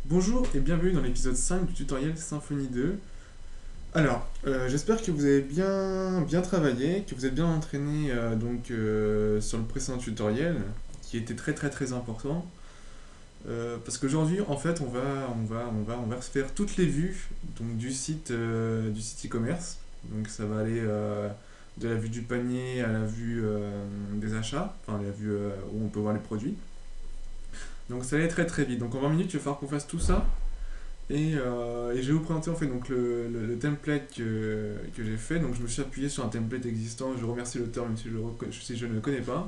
Bonjour et bienvenue dans l'épisode 5 du tutoriel Symfony 2. Alors, j'espère que vous avez bien travaillé, que vous êtes bien entraîné sur le précédent tutoriel, qui était très important. Parce qu'aujourd'hui, en fait, on va faire toutes les vues donc, du site e-commerce. Donc ça va aller de la vue du panier à la vue des achats, enfin la vue où on peut voir les produits. Donc ça va aller très vite. Donc en 20 minutes, il va falloir qu'on fasse tout ça. Et je vais vous présenter en fait donc le template que j'ai fait. Donc je me suis appuyé sur un template existant. Je remercie l'auteur même si je ne le connais pas.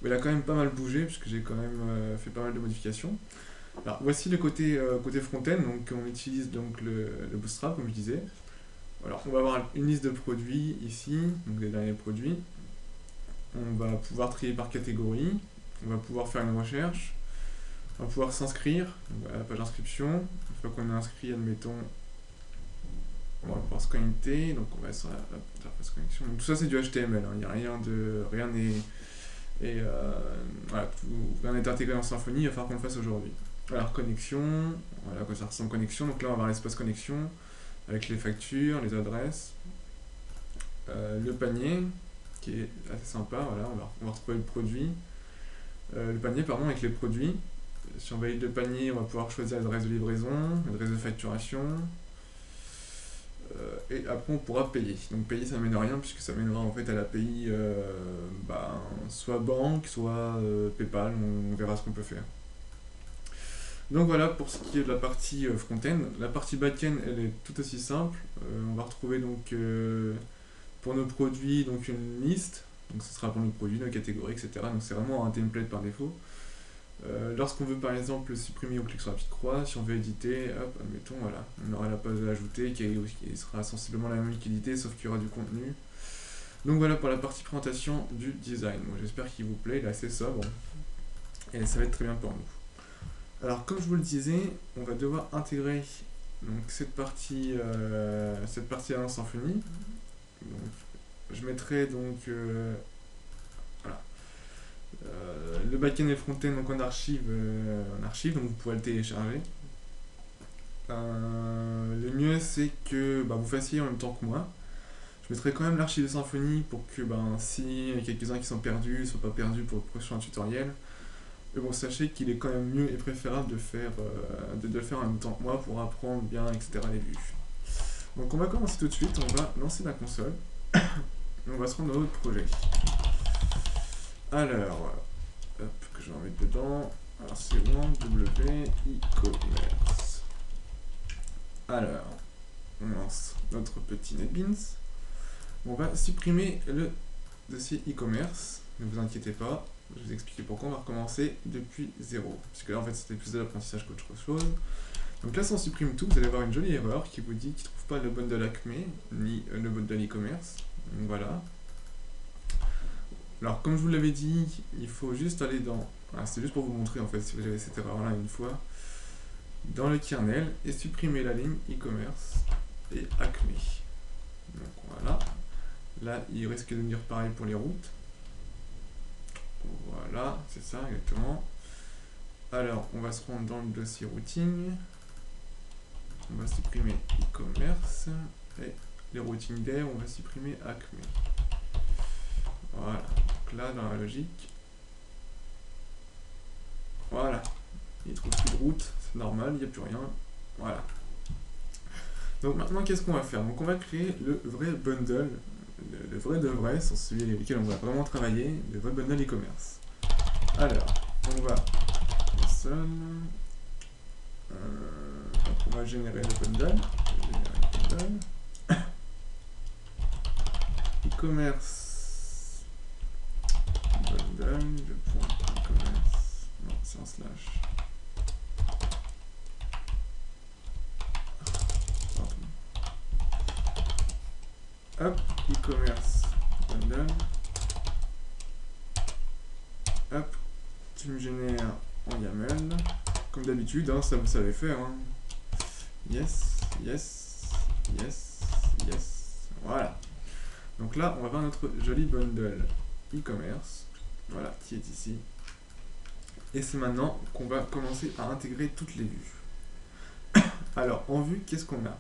Mais il a quand même pas mal bougé puisque j'ai quand même fait pas mal de modifications. Alors voici le côté front-end. Donc on utilise donc le Bootstrap comme je disais. Alors on va avoir une liste de produits ici, donc les derniers produits. On va pouvoir trier par catégorie. On va pouvoir faire une recherche. On va pouvoir s'inscrire, à la page d'inscription. Une fois qu'on est inscrit, admettons, on va pouvoir se connecter. Donc on va sur l'interface connexion. Donc tout ça c'est du HTML, hein. Il n'y a rien n'est voilà, rien n'est intégré dans Symfony, il va falloir qu'on le fasse aujourd'hui. Alors connexion, voilà à quoi ça ressemble connexion. Donc là on va avoir l'espace connexion avec les factures, les adresses, le panier qui est assez sympa. Voilà, on va retrouver le produit, le panier pardon avec les produits. Si on valide le panier, on va pouvoir choisir l'adresse de livraison, l'adresse de facturation, et après on pourra payer. Donc payer ça mène à rien puisque ça mènera en fait à l'API soit banque, soit PayPal, on verra ce qu'on peut faire. Donc voilà pour ce qui est de la partie front-end. La partie back-end elle est tout aussi simple. On va retrouver donc pour nos produits donc une liste. Donc ce sera pour nos produits, nos catégories, etc. Donc c'est vraiment un template par défaut. Lorsqu'on veut par exemple supprimer, on clique sur la petite croix. Si on veut éditer, hop, admettons, voilà, on aura la page ajouter qui sera sensiblement la même qu'éditer, sauf qu'il y aura du contenu. Donc voilà pour la partie présentation du design. Bon, j'espère qu'il vous plaît, il est assez sobre et ça va être très bien pour nous. Alors comme je vous le disais, on va devoir intégrer donc, cette partie dans Symfony. Donc, je mettrai donc voilà, le backend et le frontend donc en archive, donc vous pourrez le télécharger. Le mieux c'est que vous fassiez en même temps que moi. Je mettrai quand même l'archive de Symfony pour que si il y a quelques-uns qui sont perdus, ils ne soient pas perdus pour le prochain tutoriel. Mais bon, sachez qu'il est quand même mieux et préférable de le faire en même temps que moi pour apprendre bien, etc. les vues. Donc on va commencer tout de suite, on va lancer la console. On va se rendre dans notre projet. Alors, hop, que je vais en mettre dedans. Alors c'est bon, W, e-commerce. Alors, on lance notre petit NetBeans. On va supprimer le dossier e-commerce. Ne vous inquiétez pas, je vais vous expliquer pourquoi. On va recommencer depuis zéro. Puisque là, en fait, c'était plus de l'apprentissage qu'autre chose. Donc là, si on supprime tout, vous allez avoir une jolie erreur qui vous dit qu'il ne trouve pas le bundle Acme, ni le bundle e-commerce. Donc voilà. Alors, comme je vous l'avais dit, il faut juste aller dans... Ah, c'est juste pour vous montrer, en fait, si vous avez cette erreur-là une fois. Dans le kernel, et supprimer la ligne e-commerce et Acme. Donc voilà. Là, il risque de me dire pareil pour les routes. Voilà, c'est ça exactement. Alors, on va se rendre dans le dossier routing. On va supprimer e-commerce. Et les routings d'air, on va supprimer Acme. Voilà. Donc là, dans la logique. Voilà. Il trouve plus de route, c'est normal, il n'y a plus rien. Voilà. Donc maintenant, qu'est-ce qu'on va faire? Donc on va créer le vrai bundle, le vrai de vrai, sur celui avec lequel on va vraiment travailler, le vrai bundle e-commerce. Alors, on va on va générer le bundle. E-commerce bundle de point e-commerce. Non, c'est un slash. Hop, e-commerce bundle. Hop, tu me génères en YAML. Comme d'habitude, hein, ça vous savez faire. Hein. Yes, yes, yes, yes. Voilà. Donc là, on va voir notre joli bundle e-commerce. Voilà, qui est ici. Et c'est maintenant qu'on va commencer à intégrer toutes les vues. Alors, en vue, qu'est-ce qu'on a?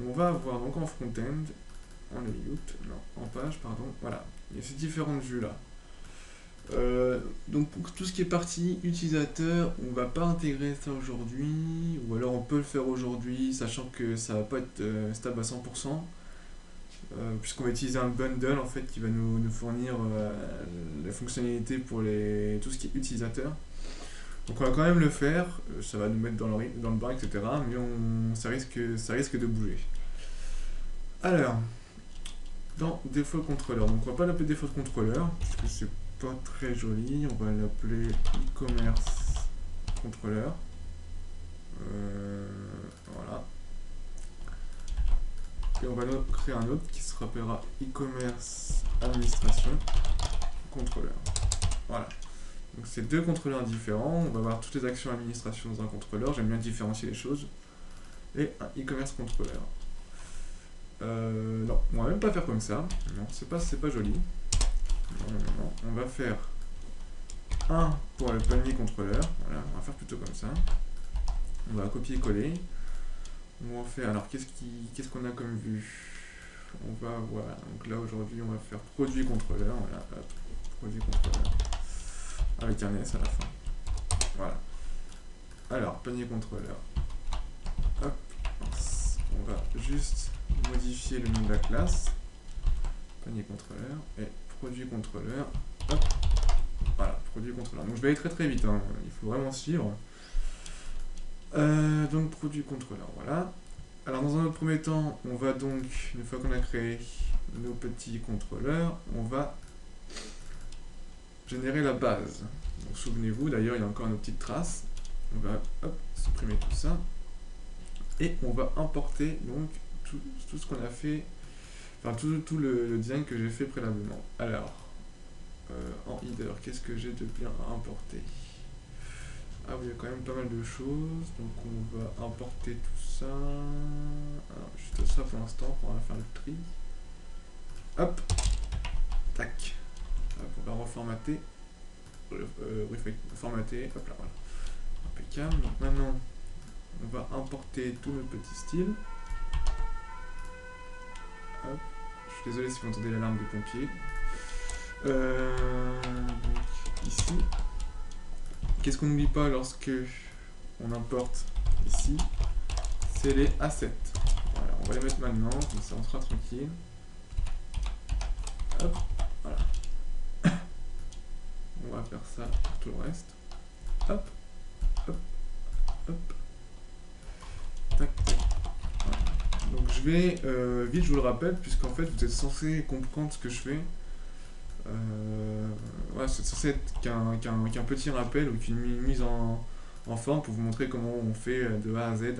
On va avoir donc en front-end, en layout, non, en page, pardon, voilà. Il y a ces différentes vues-là. Donc pour tout ce qui est partie utilisateur, on va pas intégrer ça aujourd'hui, ou alors on peut le faire aujourd'hui, sachant que ça va pas être stable à 100%, puisqu'on va utiliser un bundle en fait qui va nous fournir la fonctionnalité pour tout ce qui est utilisateur. Donc on va quand même le faire, ça va nous mettre dans le bain, etc. Mais ça risque de bouger. Alors, dans défaut contrôleur, donc on va pas l'appeler défaut contrôleur, puisque c'est pas très joli, on va l'appeler e-commerce contrôleur. Voilà. Et on va créer un autre qui se rappellera e-commerce administration contrôleur. Voilà. Donc c'est deux contrôleurs différents, on va avoir toutes les actions administration dans un contrôleur, j'aime bien différencier les choses. Et un e-commerce contrôleur. Non, on va même pas faire comme ça. Non, c'est pas joli. Non. On va faire un pour le panier contrôleur. Voilà, on va faire plutôt comme ça. On va copier-coller. On va faire. Alors, qu'est-ce qu'on a comme vue? On va voilà. Donc là aujourd'hui, on va faire produit contrôleur. Voilà, hop, produit contrôleur avec un S à la fin. Voilà. Alors, panier contrôleur. Hop, on va juste modifier le nom de la classe. Panier contrôleur et produit contrôleur. Hop. Voilà, produit contrôleur. Donc je vais aller très très vite, hein. Il faut vraiment suivre. Donc produit contrôleur, voilà. Alors dans un autre premier temps, on va donc, une fois qu'on a créé nos petits contrôleurs, on va générer la base. Donc souvenez-vous, d'ailleurs il y a encore nos petites traces. On va hop, supprimer tout ça. Et on va importer donc tout ce qu'on a fait, enfin tout le design que j'ai fait préalablement. Alors, en header, qu'est-ce que j'ai de bien à importer? Ah oui, il y a quand même pas mal de choses, donc on va importer tout ça. Alors, juste ça pour l'instant, on va faire le tri. Hop, tac. Hop, on va reformater. Formater, hop là, voilà. Impeccable. Donc maintenant, on va importer tous nos petits styles. Hop. Je suis désolé si vous entendez l'alarme des pompiers. Donc ici, qu'est-ce qu'on n'oublie pas lorsque on importe ici? C'est les assets. Voilà, on va les mettre maintenant, comme ça on sera tranquille. Hop, voilà. On va faire ça pour tout le reste. Hop, hop, hop. Tac, tac. Voilà. Donc je vais vite, je vous le rappelle, puisqu'en fait vous êtes censé comprendre ce que je fais. Ouais, c'est censé être qu'un petit rappel ou qu'une mise en forme pour vous montrer comment on fait de A à Z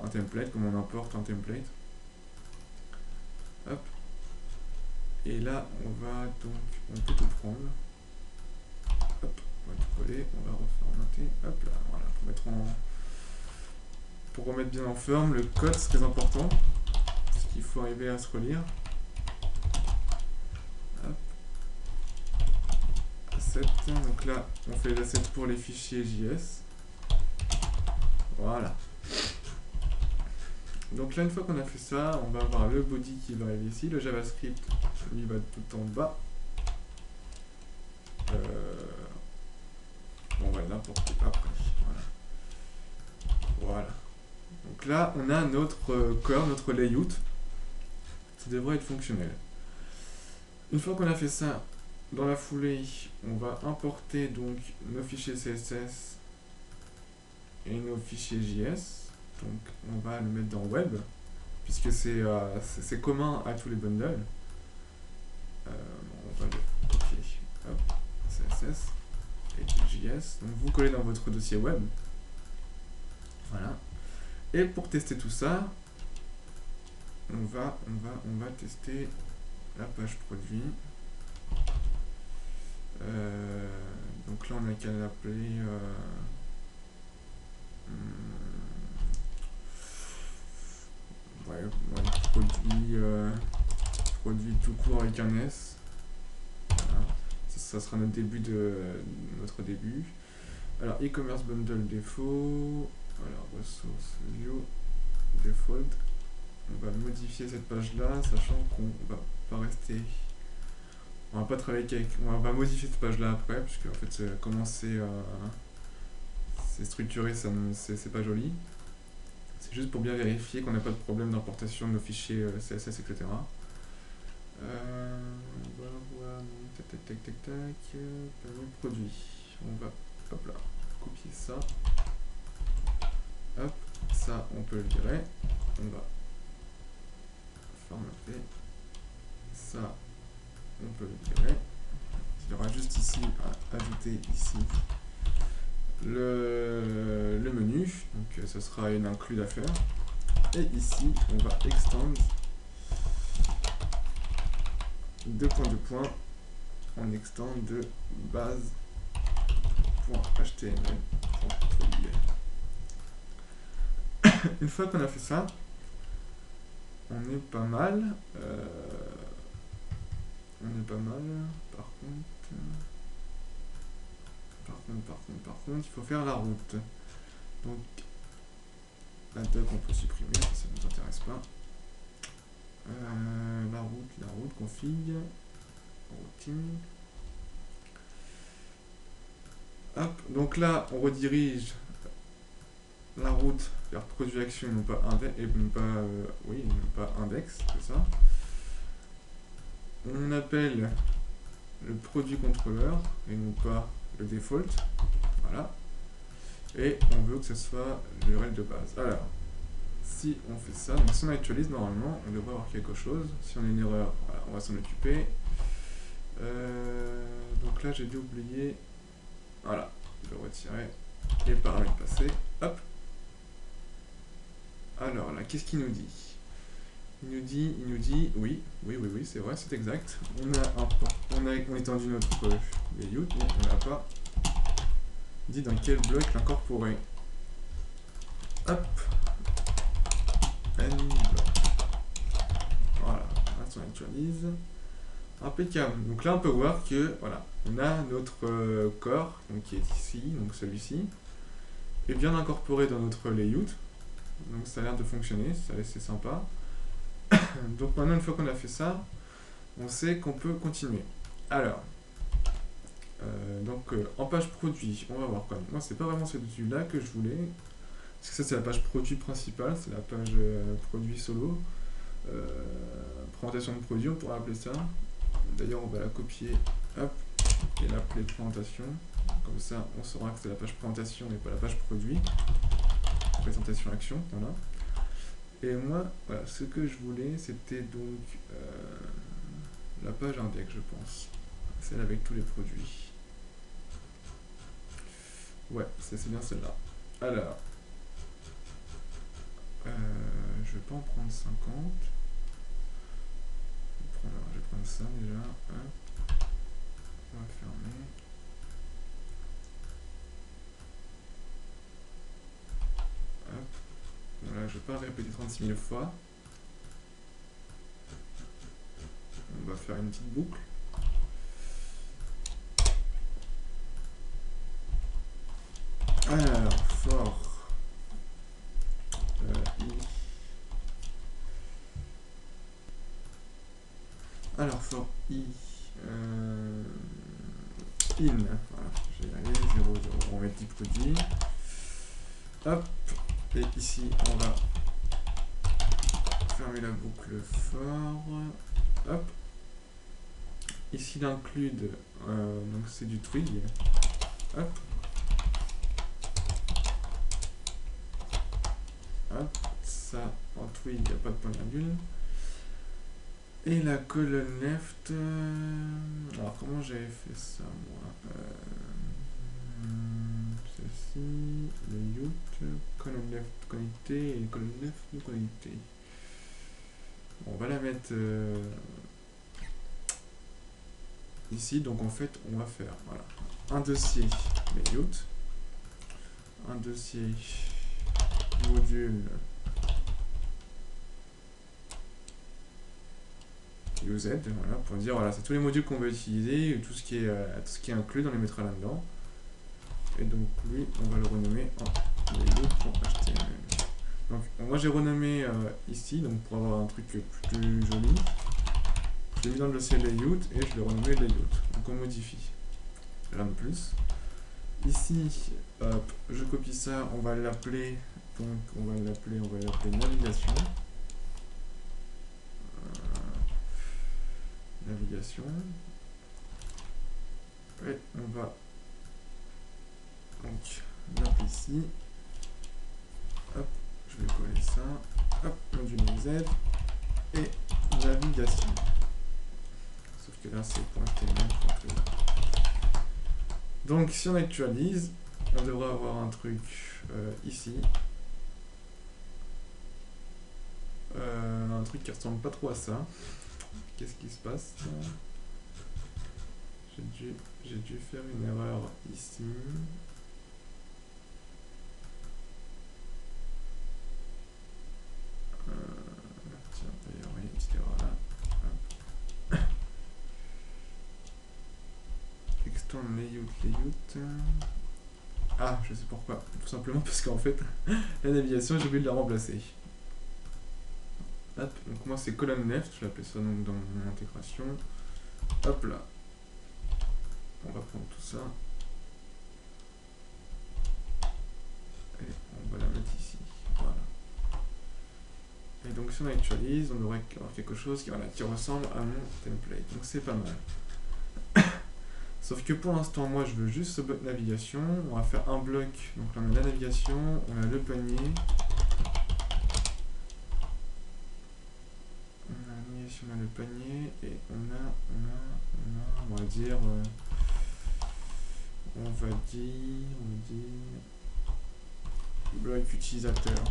un template, comment on importe un template. Hop. Et là, on peut tout prendre. Hop, on va tout coller, on va reformater. Hop là, voilà, pour remettre bien en forme. Le code, c'est très important, parce qu'il faut arriver à se relire. Donc là, on fait les assets pour les fichiers JS. Voilà. Donc là, une fois qu'on a fait ça, on va avoir le body qui va arriver ici. Le JavaScript, lui, va tout en bas. On va l'importer après. Voilà. Donc là, on a notre corps, notre layout. Ça devrait être fonctionnel. Une fois qu'on a fait ça, dans la foulée, on va importer donc nos fichiers CSS et nos fichiers JS. Donc on va le mettre dans Web, puisque c'est commun à tous les bundles. On va le copier. Hop, CSS et JS. Donc vous collez dans votre dossier Web. Voilà. Et pour tester tout ça, on va tester la page produit. Donc là on a qu'à l'appeler produit tout court avec un S. Voilà. Ça sera notre début. Alors e-commerce bundle défaut. Alors, ressources, view, default. On va modifier cette page-là, sachant qu'on va pas rester... On va pas travailler avec... On va modifier cette page-là après, puisque en fait, comment c'est structuré, c'est pas joli. C'est juste pour bien vérifier qu'on n'a pas de problème d'importation de nos fichiers CSS, etc. Voilà, tac, tac, tac, tac, tac, produit. On va, hop là, copier ça. Hop, ça, on peut le virer. On va formater. Ça, on peut le virer. Il y aura juste ici à ajouter ici le menu. Donc, ce sera une include à faire. Et ici, on va extend deux points, on extend de base.html. Une fois qu'on a fait ça, on est pas mal. Par contre, il faut faire la route. Donc, la doc, on peut supprimer, ça ne nous intéresse pas. La route, config, routing. Hop, donc là, on redirige la route vers produit action, non pas index, et non pas index, c'est ça. On appelle le produit contrôleur et non pas le default. Voilà. Et on veut que ce soit l'URL de base. Alors, si on fait ça, donc si on actualise, normalement, on devrait avoir quelque chose. Si on a une erreur, voilà, on va s'en occuper. Donc là, j'ai dû oublier. Voilà, je vais retirer les paramètres passés. Hop. Alors là, qu'est-ce qu'il nous dit? Il nous dit, oui, c'est vrai, c'est exact. On a étendu notre layout, mais on n'a pas dit dans quel bloc l'incorporer. Hop. Voilà, là, on actualise. Impeccable. Donc là, on peut voir que, voilà, on a notre corps, donc qui est ici, donc celui-ci, est bien incorporé dans notre layout. Donc ça a l'air de fonctionner, c'est sympa. Donc maintenant, une fois qu'on a fait ça, on sait qu'on peut continuer. Alors, en page produit, on va voir quand même. Moi, c'est pas vraiment celui-là que je voulais. Parce que ça, c'est la page produit principale, c'est la page produit solo. Présentation de produit, on pourrait appeler ça. D'ailleurs, on va la copier, hop, et l'appeler présentation. Comme ça, on saura que c'est la page présentation et pas la page produit. Présentation action, voilà. Et moi, voilà, ce que je voulais, c'était donc la page index, je pense. Celle avec tous les produits. Ouais, c'est bien celle-là. Alors, je vais pas en prendre 50. Je vais prendre ça déjà. Hop. On va fermer. Hop. Voilà, je vais pas répéter 36 000 fois. On va faire une petite boucle. Alors, for i. Alors, for i. In. Voilà, j'ai allé 0, 0. On va mettre 10 produits. Hop. Et ici, on va fermer la boucle for. Hop. Ici, l'include, donc c'est du twig. Hop. Hop. Ça, en twig, il n'y a pas de point virgule. Et la colonne left. Alors, comment j'avais fait ça, moi? Ceci, le youth, colonne left connecté et colonne left non connecté. Bon, on va la mettre ici. Donc, en fait, on va faire voilà, un dossier layout, un dossier module UZ, voilà, pour dire voilà, c'est tous les modules qu'on va utiliser, tout ce qui est inclus, on les mettra là-dedans. Et donc lui, on va le renommer en layout.html. Donc moi j'ai renommé ici, donc pour avoir un truc plus joli. Je l'ai mis dans le dossier layout et je l'ai renommé layout. Donc on modifie. Rien de plus. Ici, hop, je copie ça, on va l'appeler. Donc on va l'appeler navigation. Navigation. Et on va donc l'appeler ici. Hop, je vais coller ça. Hop, module Z et navigation. Sauf que là c'est .html. Donc si on actualise, on devrait avoir un truc ici. Un truc qui ressemble pas trop à ça. Qu'est-ce qui se passe? J'ai dû faire une erreur ici. Tiens, d'ailleurs, oui, une petite erreur là. Extend layout. Ah, je sais pourquoi. Tout simplement parce qu'en fait, la navigation, j'ai oublié de la remplacer. Hop, donc moi c'est colonne left, je l'appelle ça donc dans mon intégration. Hop là. On va prendre tout ça. Et on va la mettre ici. Voilà. Et donc si on actualise, on devrait avoir quelque chose qui ressemble à mon template. Donc c'est pas mal. Sauf que pour l'instant, moi je veux juste ce bloc navigation. On va faire un bloc. Donc là on a la navigation, on a le panier. On a le panier et on va dire bloc utilisateur.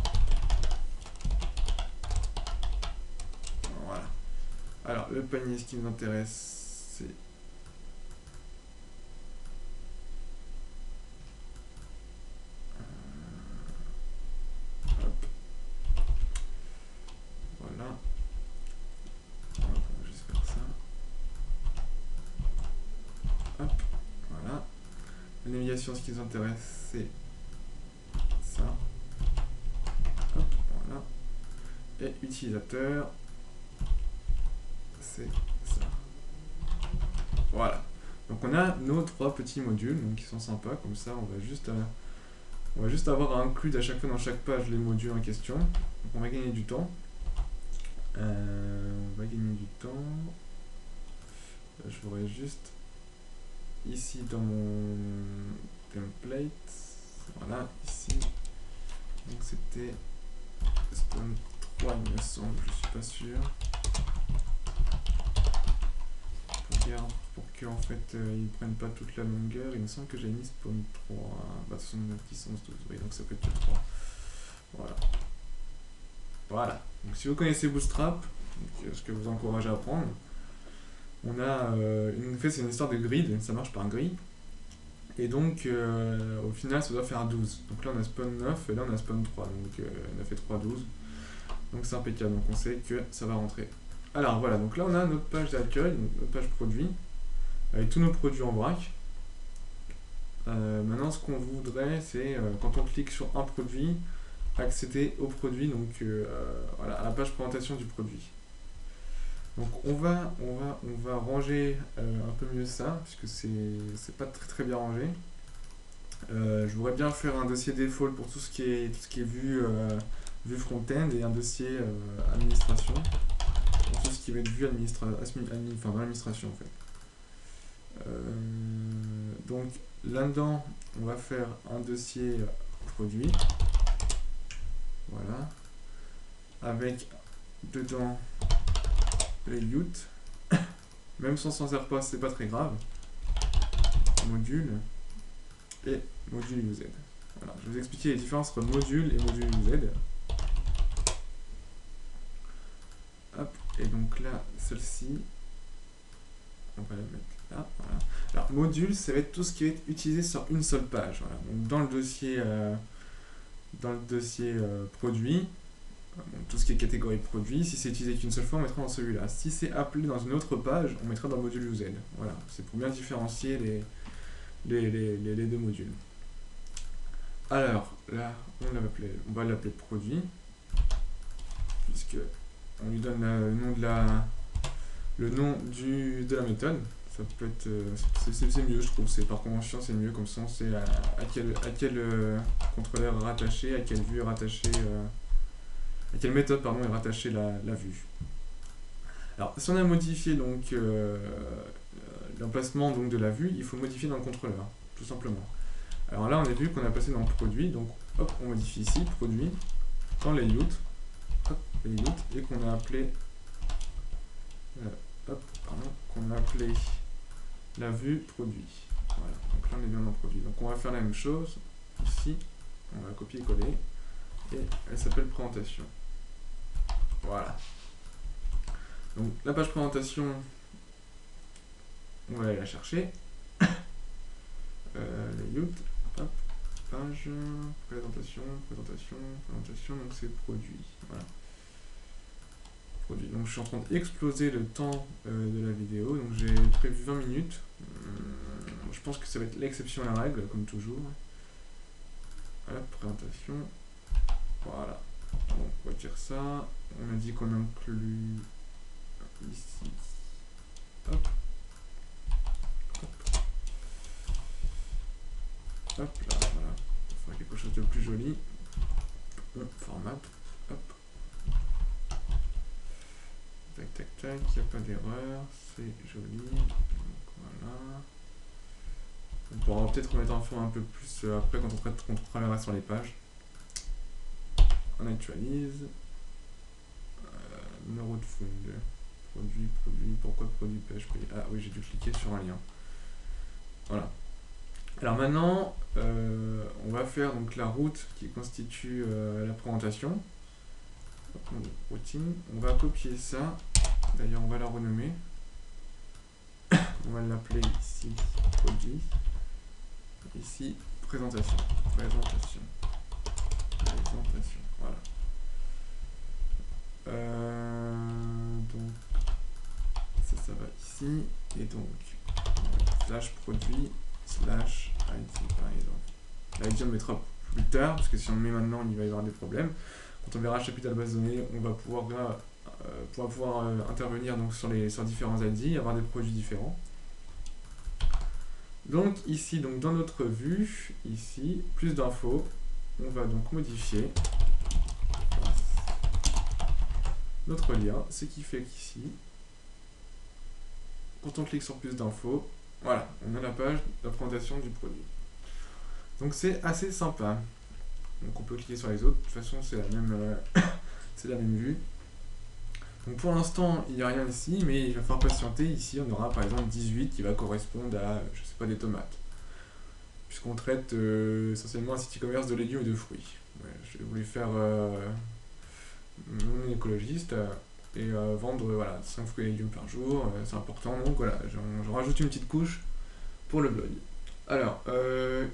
Voilà. Alors le panier, ce qui nous intéresse, c'est hop. Voilà. On va juste faire ça. Hop. Voilà. La navigation, ce qui nous intéresse, c'est ça. Hop. Voilà. Et utilisateur, c'est ça. Voilà. Donc on a nos 3 petits modules donc qui sont sympas. Comme ça, on va juste avoir à inclure à chaque fois dans chaque page les modules en question. Donc on va gagner du temps. Je voudrais juste ici dans mon template. Voilà, ici. Donc c'était spawn 3 il me semble, je suis pas sûr. Regarde pour que en fait ils prennent pas toute la longueur. Il me semble que j'ai mis spawn 3. Bah 69, 10, 11, 12. Oui, donc ça peut être 3. Voilà. Voilà. Donc si vous connaissez Bootstrap, ce que je vous encourage à apprendre, on a c'est une histoire de grid, ça marche par grille. Et donc au final ça doit faire 12. Donc là on a spawn 9 et là on a spawn 3. Donc 9 et 3, 12. Donc c'est impeccable, donc on sait que ça va rentrer. Alors voilà, donc là on a notre page d'accueil, notre page produit, avec tous nos produits en vrac. Maintenant ce qu'on voudrait c'est quand on clique sur un produit, accéder au produit, donc voilà, à la page présentation du produit. Donc on va ranger un peu mieux ça, puisque c'est pas très bien rangé. Je voudrais bien faire un dossier default pour tout ce qui est vue front-end et un dossier administration pour tout ce qui va être vue dans l'administration en fait. Donc là-dedans, on va faire un dossier produit. Voilà. Avec dedans layout. Même si on s'en sert pas, c'est pas très grave. Module et module UZ. Voilà, je vais vous expliquer les différences entre module et module UZ. Hop, et donc là, celle-ci, on va la mettre là. Voilà. Alors, module, ça va être tout ce qui va être utilisé sur une seule page. Voilà. Donc, dans le dossier produit, donc, tout ce qui est catégorie produit, si c'est utilisé qu'une seule fois, on mettra dans celui-là. Si c'est appelé dans une autre page, on mettra dans le module UZ. Voilà, c'est pour bien différencier les deux modules. Alors, là, on va l'appeler produit. puisque on lui donne le nom de la méthode. Ça peut être, c'est mieux, je trouve. C'est par convention, c'est mieux. Comme ça, on sait à quel contrôleur est rattaché, à quelle vue est rattaché, à quelle méthode pardon est rattachée la vue. Alors, si on a modifié donc l'emplacement donc de la vue, il faut modifier dans le contrôleur, tout simplement. Alors là, on a vu qu'on a passé dans le produit, donc hop, on modifie ici, produit, dans layout, hop, layout, et qu'on a appelé, qu'on a appelé la vue produit. Voilà, donc là on est bien dans produit. Donc on va faire la même chose, ici, on va copier-coller, et elle s'appelle présentation. Voilà. Donc la page présentation, on va aller la chercher. Layout, hop, page, présentation, donc c'est produit. Voilà. Produit. Donc je suis en train d'exploser le temps de la vidéo, donc j'ai prévu 20 minutes. Je pense que ça va être l'exception à la règle, comme toujours. Voilà, présentation. Voilà. Donc on va dire ça. On a dit qu'on inclut ici. Hop. Hop là, voilà. On va faire quelque chose de plus joli. On format. Hop. Tac, tac, tac. Il n'y a pas d'erreur. C'est joli. Donc voilà. On pourra peut-être remettre un fond un peu plus après quand on travaillera sur les pages. On actualise. Numéro de fond. Produit. Pourquoi produit PHP? Ah oui, j'ai dû cliquer sur un lien. Voilà. Alors maintenant, on va faire donc la route qui constitue la présentation. Routing. On va copier ça. D'ailleurs, on va la renommer. On va l'appeler ici produit. Ici présentation. Voilà. Donc ça va ici. Et donc slash produit slash ID par exemple. L'ID on le mettra plus tard, parce que si on le met maintenant, il va y avoir des problèmes. Quand on verra chapitre de la base de données, on va pouvoir intervenir donc sur différents ID, avoir des produits différents. Donc ici, donc dans notre vue, ici, plus d'infos, on va donc modifier notre lien, ce qui fait qu'ici, quand on clique sur plus d'infos, voilà, on a la page de la présentation du produit. Donc c'est assez sympa. Donc on peut cliquer sur les autres, de toute façon c'est la même vue. Donc pour l'instant il n'y a rien ici, mais il va falloir patienter. Ici on aura par exemple 18 qui va correspondre à, je sais pas, des tomates. Puisqu'on traite essentiellement un site e-commerce de légumes et de fruits. Ouais, je voulais faire non écologiste et vendre voilà, 5 fruits et légumes par jour, c'est important, donc voilà, j'en rajoute une petite couche pour le blog. Alors,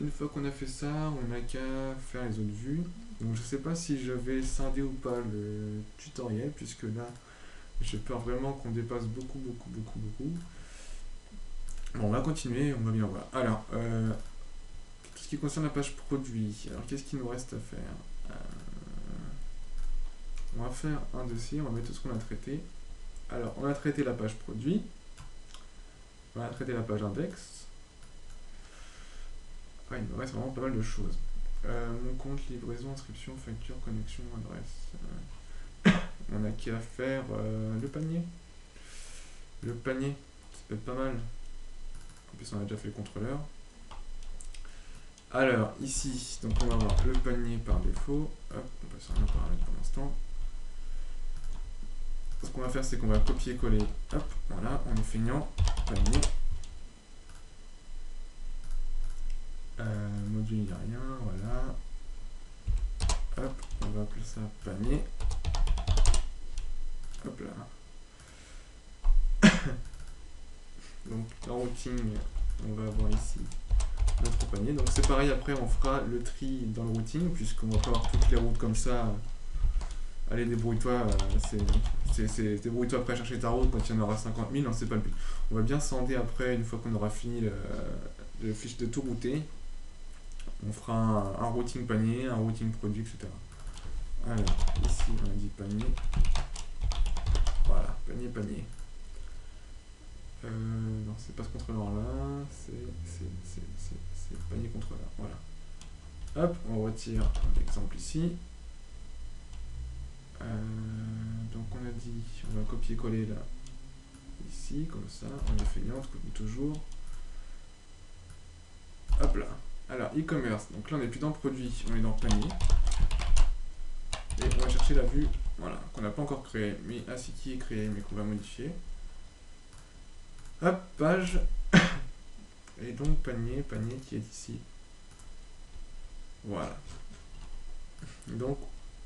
une fois qu'on a fait ça, on n'a qu'à faire les autres vues. Donc je sais pas si je vais scinder ou pas le tutoriel, puisque là, j'ai peur vraiment qu'on dépasse beaucoup. Bon, on va continuer, on va bien voir. Alors, tout ce qui concerne la page produit, alors qu'est-ce qu'il nous reste à faire? On va faire un dossier, on va mettre tout ce qu'on a traité. Alors, on a traité la page produit, on a traité la page index. Ah, il me reste vraiment pas mal de choses. Mon compte, livraison, inscription, facture, connexion, adresse. On n'a qu'à faire le panier. Le panier, ça peut être pas mal. En plus, on a déjà fait le contrôleur. Alors, ici, donc on va avoir le panier par défaut. Hop, on passe rien paramètre pour l'instant. Ce qu'on va faire, c'est qu'on va copier-coller. Hop, voilà, on est feignant. Panier. Module, il n'y a rien, voilà. Hop, on va appeler ça panier. Hop là. Donc, en routing, on va avoir ici notre panier. Donc, c'est pareil, après, on fera le tri dans le routing, puisqu'on va pas avoir toutes les routes comme ça. Allez, débrouille-toi, débrouille-toi après à chercher ta route quand il y en aura 50 000, non, c'est pas le but. On va bien scinder après, une fois qu'on aura fini le fiche de tout router. On fera un routing panier, un routing produit, etc. Alors, ici, on a dit panier. Voilà, panier. Non, c'est pas ce contrôleur-là, c'est panier contrôleur. Voilà. Hop, on retire l'exemple ici. Donc on a dit, on va copier-coller là, ici, comme ça, on est feignant, comme toujours. Hop là. Alors, e-commerce, donc là on n'est plus dans produit, on est dans panier. Et on va chercher la vue, voilà, qu'on n'a pas encore créée, mais ainsi qui est créée, mais qu'on va modifier. Hop, page. Et donc panier qui est ici. Voilà. Donc,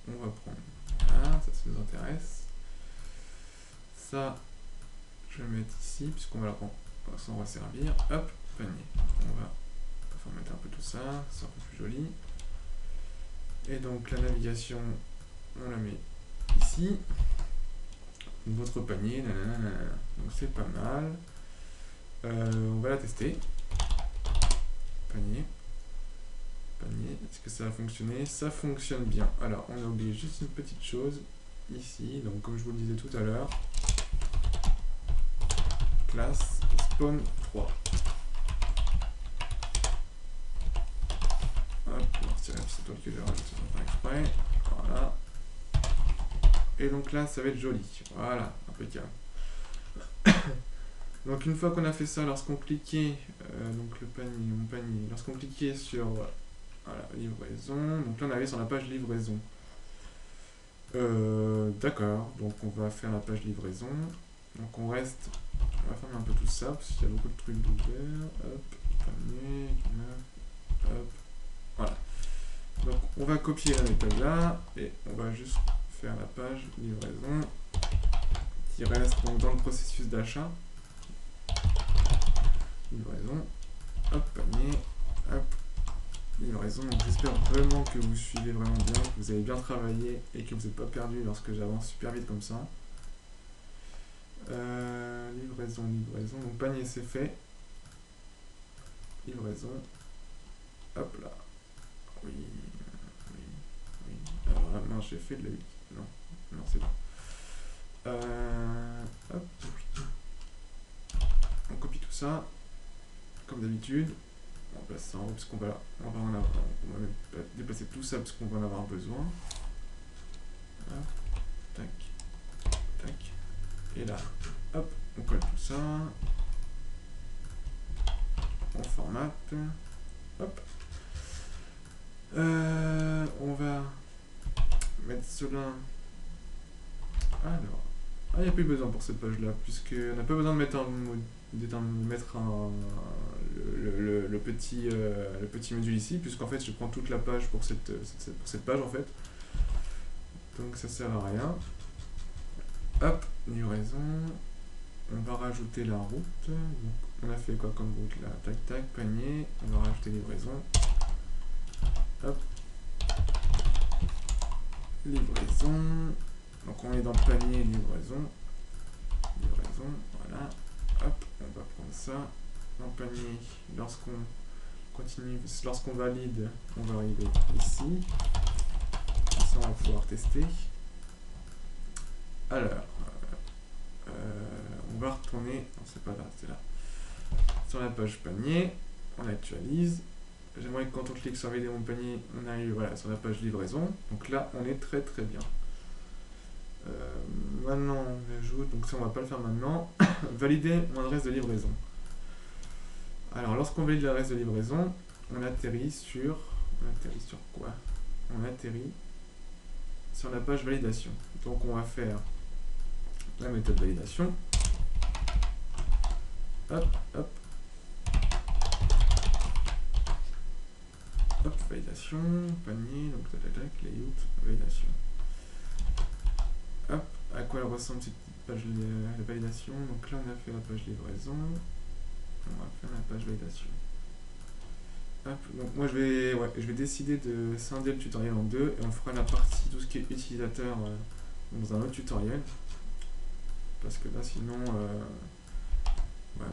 on va prendre. Voilà, ça nous intéresse. Ça, je vais mettre ici, puisqu'on va s'en va servir. Hop, panier. On va formater un peu tout ça, c'est un peu plus joli. Et donc, la navigation, on la met ici. Votre panier, nanana. Donc, c'est pas mal. On va la tester. Panier. Est-ce que ça va fonctionner? Ça fonctionne bien. Alors, on a oublié juste une petite chose ici. Donc, comme je vous le disais tout à l'heure, classe spawn 3. Hop, on va retirer cette étoile que j'ai rajoutée sans faire exprès. Voilà. Et donc là, ça va être joli. Voilà, impeccable. Donc une fois qu'on a fait ça, lorsqu'on cliquait, donc mon panier, lorsqu'on cliquait sur voilà, livraison, donc là on avait sur la page livraison. D'accord, donc on va faire la page livraison. Donc on va fermer un peu tout ça, parce qu'il y a beaucoup de trucs d'ouvert. Hop, panier, hop, voilà. Donc on va copier la méthode là, et on va juste faire la page livraison, qui reste donc dans le processus d'achat. Livraison, hop, panier, hop, livraison. Donc j'espère vraiment que vous suivez vraiment bien, que vous avez bien travaillé et que vous n'êtes pas perdu lorsque j'avance super vite comme ça. Livraison, donc panier c'est fait. Livraison, hop là. Oui. Alors là, mince, j'ai fait de la 8. Non, c'est bon. Hop. On copie tout ça. Comme d'habitude, on place ça en haut parce qu'on va même déplacer tout ça parce qu'on va en avoir besoin. Hop, tac, tac. Et là, hop, on colle tout ça. On formate. Hop. On va mettre cela. Alors, il n'y a plus besoin pour cette page là, puisqu'on n'a pas besoin de mettre le petit module ici, puisqu'en fait je prends toute la page pour cette page en fait. Donc ça sert à rien. Hop, livraison. On va rajouter la route. Donc, on a fait quoi comme route là? Tac tac, panier. On va rajouter livraison. Hop. Livraison. Donc on est dans le panier livraison. Voilà. Hop, on va prendre ça. Dans le panier, lorsqu'on continue, lorsqu'on valide, on va arriver ici. Ça, on va pouvoir tester. Alors, on va retourner, non c'est pas là, c'est là. Sur la page panier, on actualise. J'aimerais que quand on clique sur valider mon panier, on arrive voilà, sur la page livraison. Donc là, on est très très bien. Maintenant, on ajoute, donc ça on va pas le faire maintenant. Valider mon adresse de livraison. Alors, lorsqu'on valide l'adresse de livraison, on atterrit sur quoi? On atterrit sur la page validation. Donc, on va faire la méthode validation. Hop, hop. Hop, validation, panier, donc tac, layout, validation. Hop, à quoi elle ressemble cette petite page de validation? Donc là, on a fait la page livraison. On va faire la page validation. Hop, donc moi je vais décider de scinder le tutoriel en deux et on fera la partie tout ce qui est utilisateur dans un autre tutoriel. Parce que là sinon,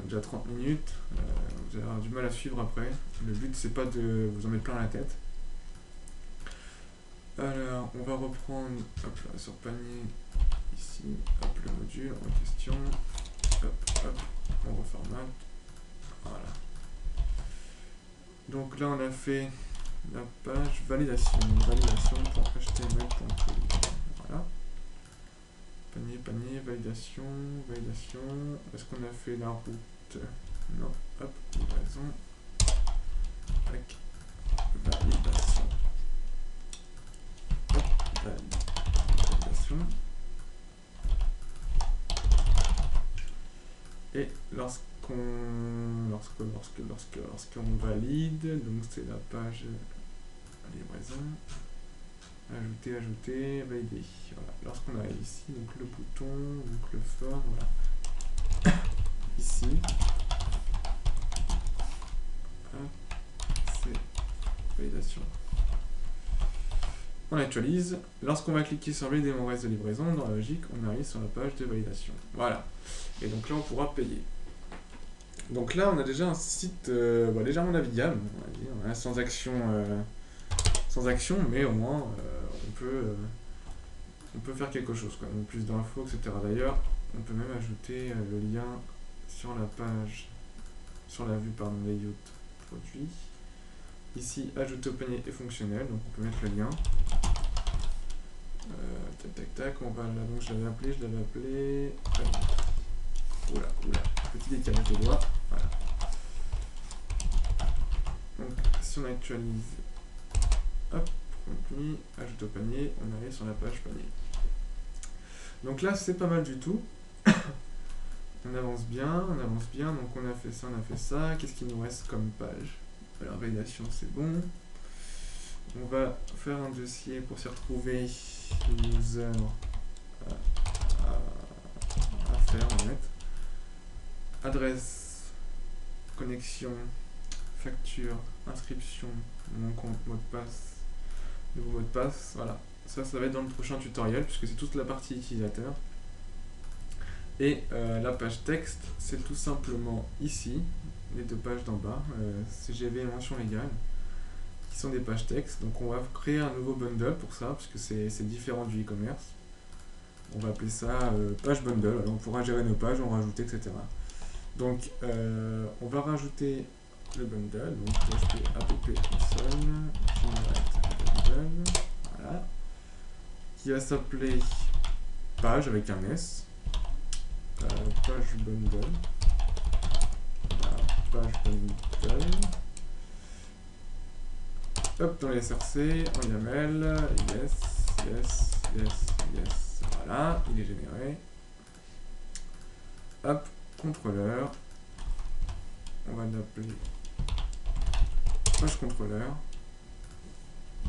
déjà 30 minutes, vous allez avoir du mal à suivre après. Le but c'est pas de vous en mettre plein la tête. Alors, Alors, on va reprendre, hop là, sur panier, ici, hop, le module en question, hop, on reformate, voilà. Donc là, on a fait la page validation.html.plugin, voilà. Panier, validation, est-ce qu'on a fait la route? Non, hop, livraison, tac, validation. Validation. Et lorsqu'on valide, donc c'est la page livraison, ajouter, valider. Voilà. Lorsqu'on a ici donc le bouton, donc le form, voilà. Ici, c'est validation. On actualise. Lorsqu'on va cliquer sur valider mon reste de livraison, dans la logique, on arrive sur la page de validation. Voilà. Et donc là, on pourra payer. Donc là, on a déjà un site légèrement navigable, on va dire, hein, sans action, mais au moins, on peut faire quelque chose, quoi. Donc plus d'infos, etc. D'ailleurs, on peut même ajouter le lien sur la page, sur la vue, pardon, layout produit. Ici, ajouter au panier est fonctionnel, donc on peut mettre le lien. Tac, on va là, donc je l'avais appelé. Oula, petit décalage de doigts, voilà. Donc, si on actualise, hop, produit, ajoute au panier, on arrive sur la page panier. Donc là, c'est pas mal du tout. On avance bien, donc on a fait ça, qu'est-ce qu'il nous reste comme page? Alors, validation, c'est bon. On va faire un dossier pour s'y retrouver, user à faire, en fait. Adresse, connexion, facture, inscription, mon compte, mot de passe, nouveau mot de passe, voilà. Ça va être dans le prochain tutoriel, puisque c'est toute la partie utilisateur. Et la page texte, c'est tout simplement ici, les deux pages d'en bas, CGV et mention légale, qui sont des pages texte. Donc on va créer un nouveau bundle pour ça, puisque c'est différent du e-commerce. On va appeler ça page bundle, alors on pourra gérer nos pages, en rajouter, etc. Donc on va rajouter le bundle, donc php app console, generate bundle, voilà, qui va s'appeler page avec un S, page bundle, voilà, page bundle, hop, dans les SRC, en YAML, yes, voilà, il est généré, hop, contrôleur, on va l'appeler page contrôleur,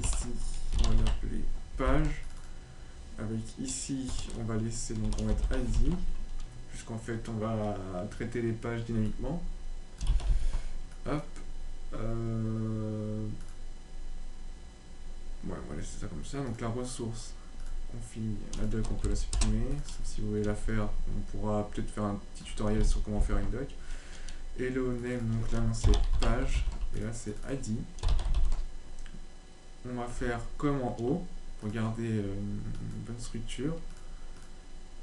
ici on va l'appeler page, avec ici on va laisser, donc on va mettre ID, puisqu'en fait on va traiter les pages dynamiquement, hop, ouais, on va laisser ça comme ça. Donc la ressource, la doc on peut la supprimer, sauf si vous voulez la faire, on pourra peut-être faire un petit tutoriel sur comment faire une doc. Hello name, donc là c'est page, et là c'est ID. On va faire comme en haut, pour garder une bonne structure.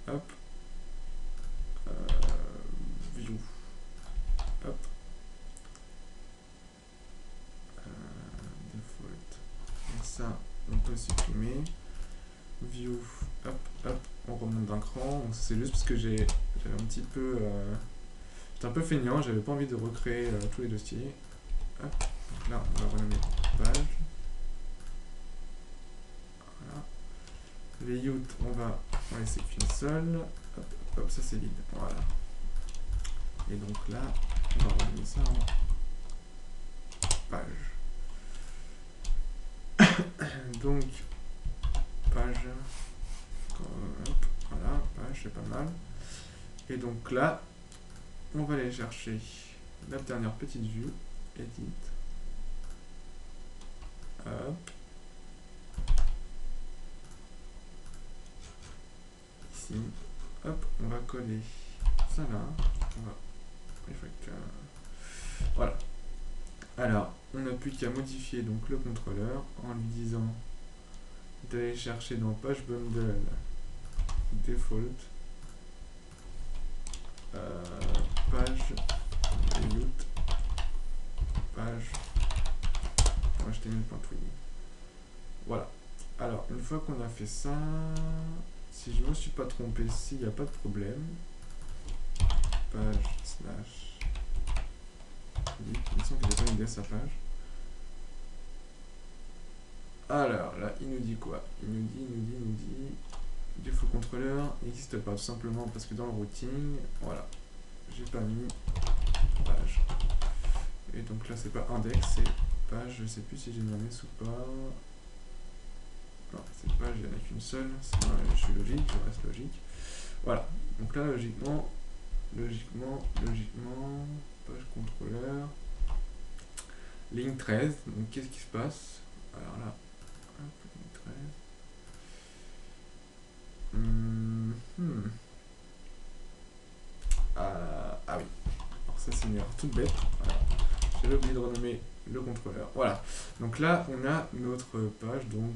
Hop. View. Hop. Default. Donc ça, on peut supprimer. View. Hop. On remonte d'un cran. Donc c'est juste parce que j'avais un petit peu... j'étais un peu feignant, j'avais pas envie de recréer tous les dossiers. Hop. Donc là, on va renommer page. Voilà. Layout, on va en laisser qu'une seule. Hop, ça c'est vide. Voilà. Et donc là, on va renommer ça en page. Donc, page. Hop, voilà, page, c'est pas mal. Et donc là, on va aller chercher la dernière petite vue, edit. Hop. Ici. Hop, on va coller ça là. On va voilà. Alors, on n'a plus qu'à modifier donc le contrôleur en lui disant d'aller chercher dans page bundle default page layout page html.twig. Voilà. Alors, une fois qu'on a fait ça, si je me suis pas trompé, s'il n'y a pas de problème, page slash il me semble qu'il n'y a pas une DS à page. Alors, là, il nous dit quoi? Il nous dit default contrôleur n'existe pas, tout simplement parce que dans le routing, voilà, j'ai pas mis page. Et donc là, c'est pas index, c'est page, je sais plus si j'ai mis un S ou pas. Non, c'est page, il n'y en a qu'une seule, sinon je suis logique, je reste logique. Voilà, donc là, logiquement, page contrôleur, ligne 13, donc qu'est-ce qui se passe? Alors là, hop, ligne 13. Ah oui, alors ça c'est une erreur toute bête. Voilà. J'avais oublié de renommer le contrôleur. Voilà, donc là on a notre page donc,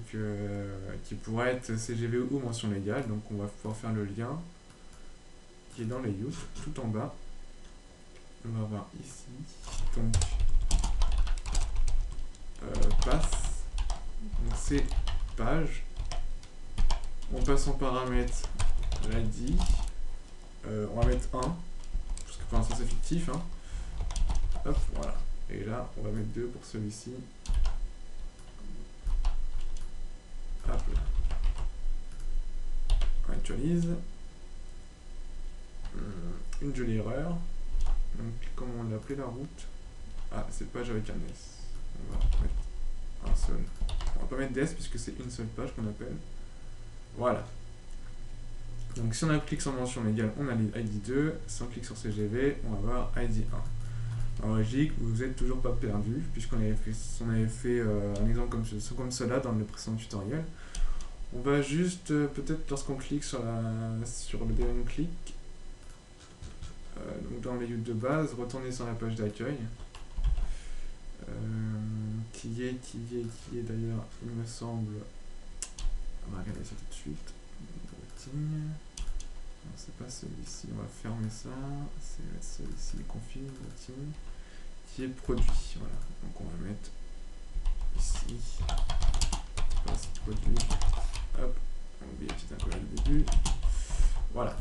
qui pourrait être CGV ou mention légale. Donc on va pouvoir faire le lien qui est dans les layout, tout en bas. On va voir ici, donc passe, donc c'est page. On passe en paramètre l'ID, on va mettre 1, parce que pour l'instant c'est fictif, hein. Hop, voilà. Et là, on va mettre 2 pour celui-ci. Hop là. On actualise. Une jolie erreur. Donc, comment on l'appelait la route? Ah, c'est page avec un S. On va mettre un seul. On va pas mettre DS puisque c'est une seule page qu'on appelle. Voilà. Donc, si on clique sur mention légale, on a l'ID 2. Si on clique sur CGV, on va avoir ID 1. En logique, vous n'êtes toujours pas perdu, puisqu'on avait fait un exemple comme cela dans le précédent tutoriel. On va juste, peut-être lorsqu'on clique sur le deuxième clic, donc dans les layout de base, retourner sur la page d'accueil, qui est d'ailleurs, il me semble, on va regarder ça tout de suite, routing. Non, c'est pas celui-ci, on va fermer ça, c'est celui-ci, config, routing, qui est produit, voilà, donc on va mettre ici, passe produit, hop, on oublie la petite incollée au début, voilà,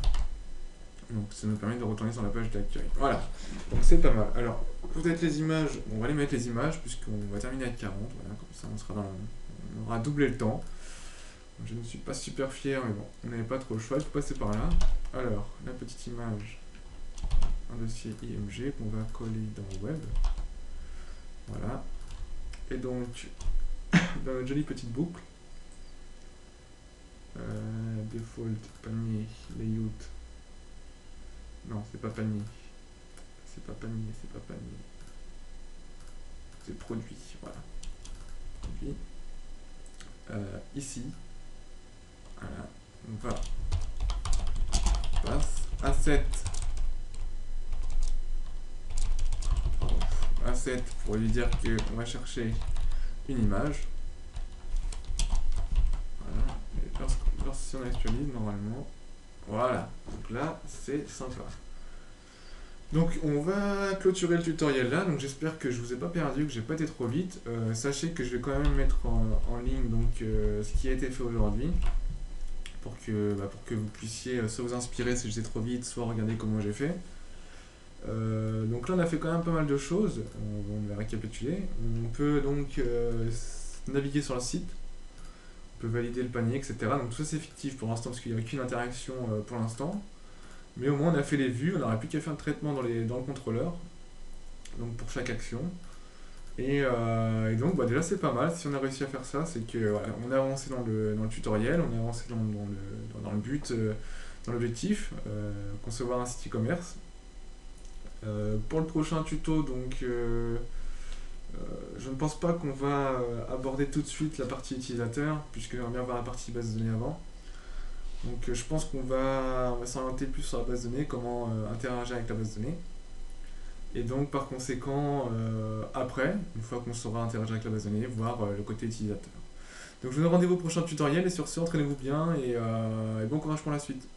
donc ça nous permet de retourner sur la page d'accueil, voilà, donc c'est pas mal. Alors, peut-être les images, on va les mettre les images, puisqu'on va terminer à 40, voilà, comme ça on aura doublé le temps. Je ne suis pas super fier, mais bon, on n'avait pas trop le choix, il faut passer par là. Alors, la petite image, un dossier IMG qu'on va coller dans Web. Voilà. Et donc, dans notre jolie petite boucle, default, panier, layout. Non, c'est pas panier. C'est pas panier. C'est produit, voilà. Produit. Ici. Voilà, on va passe asset pour lui dire qu'on va chercher une image. Voilà, et si on actualise normalement, voilà, donc là c'est sympa. Donc on va clôturer le tutoriel là, donc j'espère que je vous ai pas perdu, que j'ai pas été trop vite. Sachez que je vais quand même mettre en ligne donc, ce qui a été fait aujourd'hui. Pour que vous puissiez soit vous inspirer si j'étais trop vite, soit regarder comment j'ai fait. Donc là on a fait quand même pas mal de choses, on va récapituler. On peut donc naviguer sur le site, on peut valider le panier, etc. Donc tout ça c'est fictif pour l'instant parce qu'il n'y a aucune interaction pour l'instant. Mais au moins on a fait les vues, on n'aura plus qu'à faire le traitement dans le contrôleur, donc pour chaque action. Et donc déjà c'est pas mal, si on a réussi à faire ça, c'est que voilà, on a avancé dans le tutoriel, on a avancé dans le but, dans l'objectif, concevoir un site e-commerce. Pour le prochain tuto, donc je ne pense pas qu'on va aborder tout de suite la partie utilisateur, puisque j'aimerais bien voir la partie base de données avant. Donc je pense qu'on va s'orienter plus sur la base de données, comment interagir avec la base de données. Et donc par conséquent, après, une fois qu'on saura interagir avec la base de données, voir le côté utilisateur. Donc je vous donne rendez-vous au prochain tutoriel et sur ce, entraînez-vous bien et bon courage pour la suite.